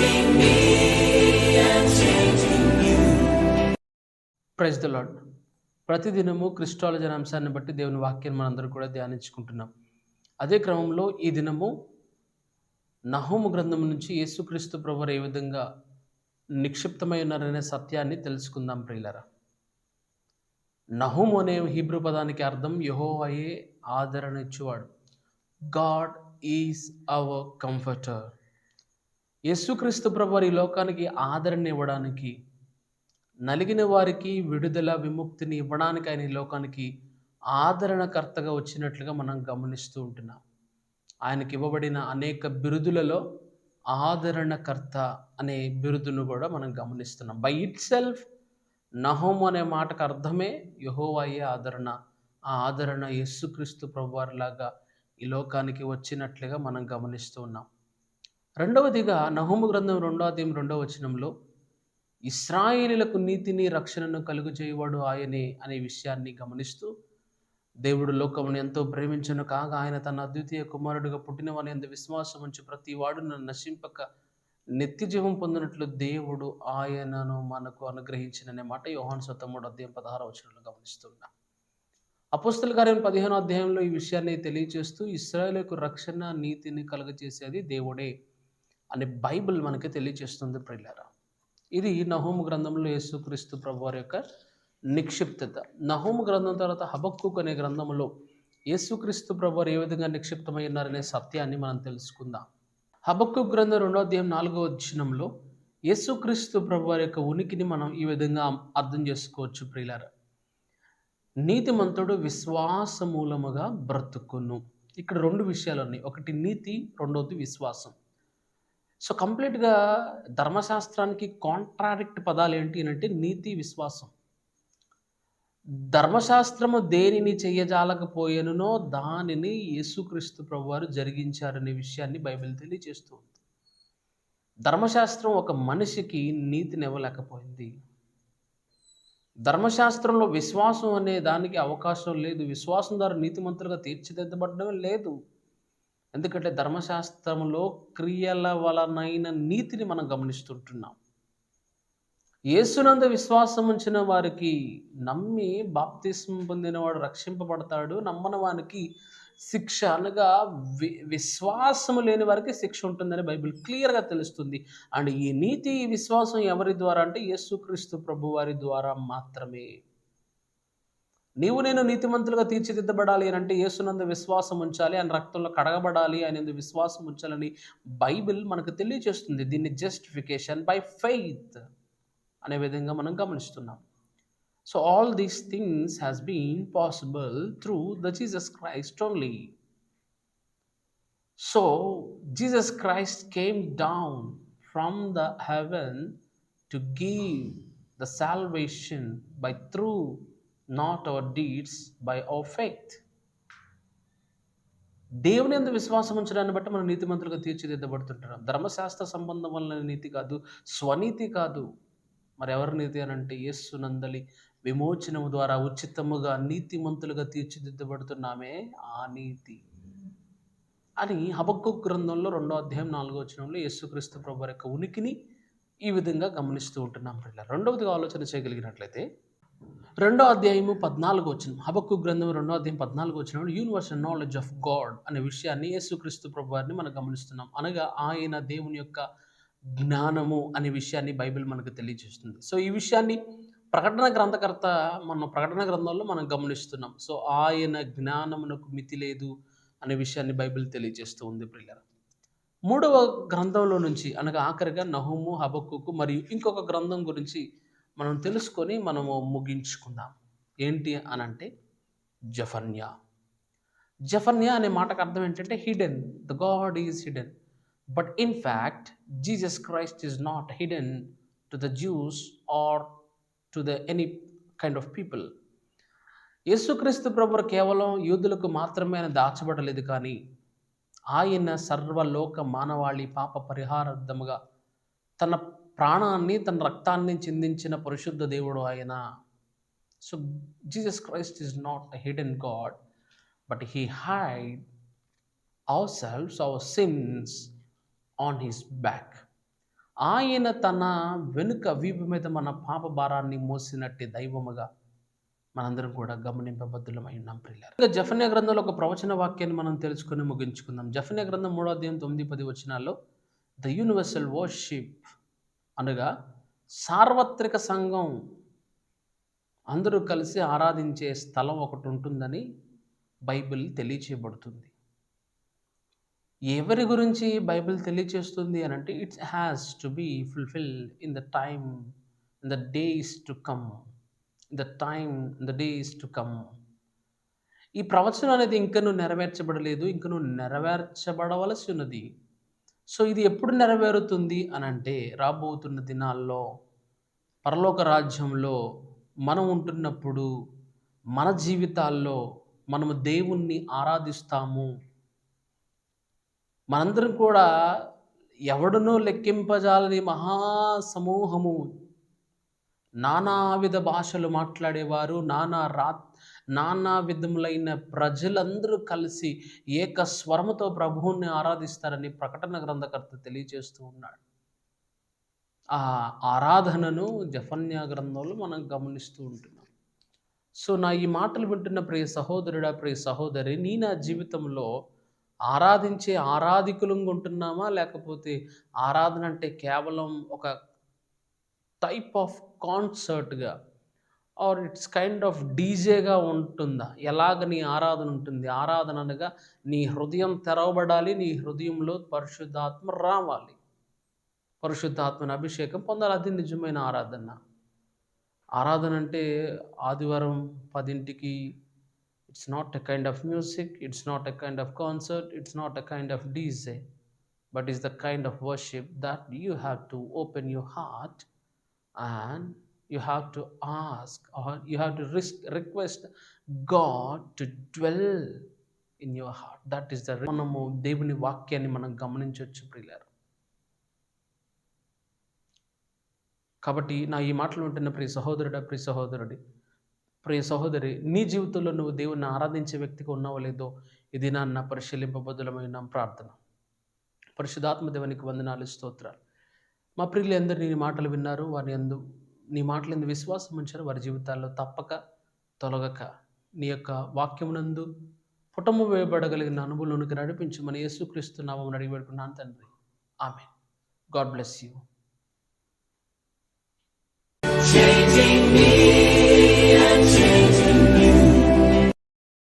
changing me and changing you. Praise the Lord. ప్రతిదినము Christology అనే అంశాన్ని బట్టి దేవుని వాక్యాన్ని మనందరూ కూడా ధ్యానించుకుంటున్నాం. అదే క్రమంలో ఈ దినము నహూము గ్రంథం నుంచి యేసుక్రీస్తు ప్రభువారు ఏ విధంగా నిక్షిప్తమై ఉన్నారనే సత్యాన్ని తెలుసుకుందాం ప్రియులారా. నహూము అనే హీబ్రూ పదానికి అర్థం యెహోవాయే ఆదరణ ఇచ్చువాడు. God is our comforter. యేసుక్రీస్తు ప్రభువారు ఈ లోకానికి ఆదరణ ఇవ్వడానికి, నలిగిన వారికి విడుదల విముక్తిని ఇవ్వడానికి ఆయన ఈ లోకానికి ఆదరణకర్తగా వచ్చినట్లుగా మనం గమనిస్తూ ఉంటున్నాం. ఆయనకి ఇవ్వబడిన అనేక బిరుదులలో ఆదరణకర్త అనే బిరుదును కూడా మనం గమనిస్తున్నాం. బై ఇట్ సెల్ఫ్ నహూము అనే మాటకు అర్థమే యెహోవాయే ఆదరణ. ఆ ఆదరణ యేసుక్రీస్తు ప్రభువారిలాగా ఈ లోకానికి వచ్చినట్లుగా మనం గమనిస్తూ ఉన్నాం. రెండవదిగా నహూము గ్రంథం 2వ అధ్యాయం 2వ వచనంలో ఇశ్రాయేలీయులకు నీతిని రక్షణను కలుగజేయువాడు ఆయనే అనే విషయాన్ని గమనిస్తూ, దేవుడు లోకమును ఎంతో ప్రేమించను కాగా ఆయన తన అద్వితీయ కుమారుడిగా పుట్టినవాని యందు విశ్వాసం ఉంచి ప్రతి వాడును నశింపక నిత్య జీవం పొందినట్లు దేవుడు ఆయనను మనకు అనుగ్రహించిననే మాట యోహాను సువార్త 3వ అధ్యాయం 16వ వచనంలో గమనిస్తున్నాం. అపోస్తలుల కార్యం 15వ అధ్యాయంలో ఈ విషయాన్ని తెలియజేస్తూ ఇశ్రాయేలుకు రక్షణ నీతిని కలుగజేసేది దేవుడే అని బైబిల్ మనకి తెలియజేస్తుంది ప్రియులారా. ఇది నహూము గ్రంథంలో యేసుక్రీస్తు ప్రభువారి యొక్క నిక్షిప్తత. నహూము గ్రంథం తర్వాత హబక్కూకు అనే గ్రంథంలో యేసుక్రీస్తు ప్రభువారు ఏ విధంగా నిక్షిప్తమై ఉన్నారనే సత్యాన్ని మనం తెలుసుకుందాం. హబక్కూకు గ్రంథం 2వ అధ్యాయం 4వ వచనంలో యేసుక్రీస్తు ప్రభువారి యొక్క ఉనికిని మనం ఈ విధంగా అర్థం చేసుకోవచ్చు ప్రియులారా. నీతిమంతుడు విశ్వాస మూలముగా బ్రతుకును. ఇక్కడ రెండు విషయాలు ఉన్నాయి. ఒకటి నీతి, రెండవది విశ్వాసం. సో కంప్లీట్గా ధర్మశాస్త్రానికి కాంట్రాడిక్ట్ పదాలు ఏంటి అంటే నీతి, విశ్వాసం. ధర్మశాస్త్రము దేనిని చెయ్యజాలకపోయేనునో దానిని యేసుక్రీస్తు ప్రభువారు జరిగించారనే విషయాన్ని బైబిల్ తెలియజేస్తూ ఉంది. ధర్మశాస్త్రం ఒక మనిషికి నీతిని ఇవ్వలేకపోయింది. ధర్మశాస్త్రంలో విశ్వాసం అనే దానికి అవకాశం లేదు. విశ్వాసం ద్వారా నీతిమంతులుగా తీర్చిదిద్దబడడం లేదు. ఎందుకంటే ధర్మశాస్త్రంలో క్రియల వలనైన నీతిని మనం గమనిస్తుంటున్నాం. యేసునందు విశ్వాసం ఉంచిన వారికి, నమ్మి బాప్తిస్మం పొందినవాడు రక్షింపబడతాడు, నమ్మని వానికి శిక్ష అనగా విశ్వాసము లేని వారికి శిక్ష ఉంటుందని బైబిల్ క్లియర్గా తెలుస్తుంది. అండ్ ఈ నీతి, ఈ విశ్వాసం ఎవరి ద్వారా అంటే యేసుక్రీస్తు ప్రభువారి ద్వారా మాత్రమే. నీవు నేను నీతిమంతులుగా తీర్చిదిద్దబడాలి అని అంటే యేసునందు విశ్వాసం ఉంచాలి, ఆయన రక్తంలో కడగబడాలి, ఆయన విశ్వాసం ఉంచాలని బైబిల్ మనకు తెలియజేస్తుంది. దీన్ని జస్టిఫికేషన్ బై ఫెయిత్ అనే విధంగా మనం గమనిస్తున్నాం. So all these things has been possible through the Jesus Christ only. So Jesus Christ came down from the heaven to give the salvation by through not our deeds, by our faith. దేవుని యందు విశ్వాసం ఉంచడాన్ని బట్టి మనం నీతిమంతులుగా తీర్చిదిద్దబడుతుంటాం. ధర్మశాస్త్ర సంబంధం వలన నీతి కాదు, స్వనీతి కాదు. మరి ఎవరి నీతి అని అంటే యేసునందలి విమోచనము ద్వారా ఉచితముగా నీతిమంతులుగా తీర్చిదిద్దబడుతున్నామే ఆ నీతి అని హబక్కూకు గ్రంథంలో 2వ అధ్యాయం 4వ వచనంలో యేసుక్రీస్తు ప్రభువారి యొక్క ఉనికిని ఈ విధంగా గమనిస్తూ ఉంటున్నాం. రెండవదిగా ఆలోచన చేయగలిగినట్లయితే 2వ అధ్యాయము 14వ వచనం, హబక్కూకు గ్రంథం 2వ అధ్యాయం 14వ వచనంలో యూనివర్సల్ నాలెడ్జ్ ఆఫ్ గాడ్ అనే విషయాన్ని యేసుక్రీస్తు ప్రభువారిని మనం గమనిస్తున్నాం. అనగా ఆయన దేవుని యొక్క జ్ఞానము అనే విషయాన్ని బైబిల్ మనకు తెలియజేస్తుంది. సో ఈ విషయాన్ని ప్రకటన గ్రంథకర్త మన ప్రకటన గ్రంథంలో మనం గమనిస్తున్నాం. సో ఆయన జ్ఞానమునకు మితి లేదు అనే విషయాన్ని బైబిల్ తెలియజేస్తూ ఉంది ప్రియులారా. 3వ గ్రంథంలో నుంచి అనగా ఆఖరిగా నహూము, హబక్కూకు మరియు ఇంకొక గ్రంథం గురించి మనం తెలుసుకొని మనము ముగించుకుందాం. ఏంటి అనంటే జఫన్యా. జఫన్యా అనే మాటకు అర్థం ఏంటంటే hidden. The God is hidden. But in fact Jesus Christ is not hidden to the Jews or to the any kind of people. యేసుక్రీస్తు ప్రభువు కేవలం యూదులకు మాత్రమే ఆయన దాచబడలేదు, కానీ ఆయన సర్వలోక మానవాళి పాప పరిహారార్థముగా తన ప్రాణాన్ని, తన రక్తాన్ని చిందించిన పరిశుద్ధ దేవుడు ఆయన. So Jesus Christ is not a hidden God, but he hid ourselves, our sins on his back. ఆయన తన వెనుక వీపు మీద మన పాప భారాన్ని మోసినట్టి దైవముగా మనందరం కూడా గమనింపబద్దులమై ఉన్నాం ప్రియులారా. ఇంకా జెఫన్యా గ్రంథంలో ఒక ప్రవచన వాక్యాన్ని మనం తెలుసుకొని ముగించుకుందాం. జెఫన్యా గ్రంథం 3వ అధ్యాయం 9-10 వచనాల్లో ద యూనివర్సల్ వర్షిప్ అనగా సార్వత్రిక సంఘం అందరూ కలిసి ఆరాధించే స్థలం ఒకటి ఉంటుందని బైబిల్ తెలియచేయబడుతుంది. ఎవరి గురించి బైబిల్ తెలియచేస్తుంది అని అంటే it's has to be fulfil in the time in the days to come in the time in the days to come. ఈ ప్రవచనం అనేది ఇంకనూ నెరవేర్చబడలేదు, ఇంకనూ నెరవేర్చబడవలసి ఉన్నది. సో ఇది ఎప్పుడు నెరవేరుతుంది అని అంటే రాబోతున్న దినాల్లో పరలోక రాజ్యంలో మనం ఉంటున్నప్పుడు మన జీవితాల్లో మనము దేవుణ్ణి ఆరాధిస్తాము. మనందరం కూడా ఎవడునూ లెక్కింపజాలని మహాసమూహము, నానావిధ భాషలు మాట్లాడేవారు, నానా విధములైన ప్రజలందరూ కలిసి ఏక స్వరముతో ప్రభువుని ఆరాధిస్తారని ప్రకటన గ్రంథకర్త తెలియజేస్తూ ఉన్నాడు. ఆ ఆరాధనను జెఫన్యా గ్రంథంలో మనం గమనిస్తూ ఉంటున్నాం. సో నా ఈ మాటలు వింటున్న ప్రియ సహోదరుడా, ప్రియ సహోదరి, నీ నా జీవితంలో ఆరాధించే ఆరాధికులంగా ఉంటున్నామా, లేకపోతే ఆరాధన అంటే కేవలం ఒక టైప్ ఆఫ్ కాన్సర్ట్గా ఆర్ ఇట్స్ కైండ్ ఆఫ్ డీజేగా ఉంటుందా? ఎలాగ నీ ఆరాధన ఉంటుంది? ఆరాధన అనగా నీ హృదయం తెరవబడాలి, నీ హృదయంలో పరిశుద్ధాత్మ రావాలి, పరిశుద్ధాత్మని అభిషేకం పొందాలి. అది నిజమైన ఆరాధన. ఆరాధన అంటే ఆదివారం 10కి it's not a kind of music, it's not a kind of concert, it's not a kind of DJ, but is the kind of worship that you have to open your heart and you have to ask or you have to request God to dwell in your heart. That is the మనము దేవుని వాక్యాన్ని మనం గమనించవచ్చు ప్రియులారా. కాబట్టి నా ఈ మాటలు వింటున్న ప్రియ సహోదరుడా, ప్రియ సహోదరుడి, ప్రియ సహోదరి, నీ జీవితంలో నువ్వు దేవుణ్ణి ఆరాధించే వ్యక్తిగా ఉన్నావో లేదో ఇది నాన్న పరిశీలింపబద్దులమైన ప్రార్థన. పరిశుద్ధాత్మ దేవునికి వందనాలు, స్తోత్రాలు. మా ప్రియులందరూ నీ మాటలు విన్నారు, వారి యందు నీ మాటలు ఎందు విశ్వాసం ఉంచారు. వారి జీవితాల్లో తప్పక తొలగక నీ యొక్క వాక్యమునందు పుటము వేయబడగలిగిన అనుభవంలోనికి నడిపించమని యేసుక్రీస్తు నామమున అడిగి వేడుకున్నాను తండ్రి. ఆమేన్. God bless you.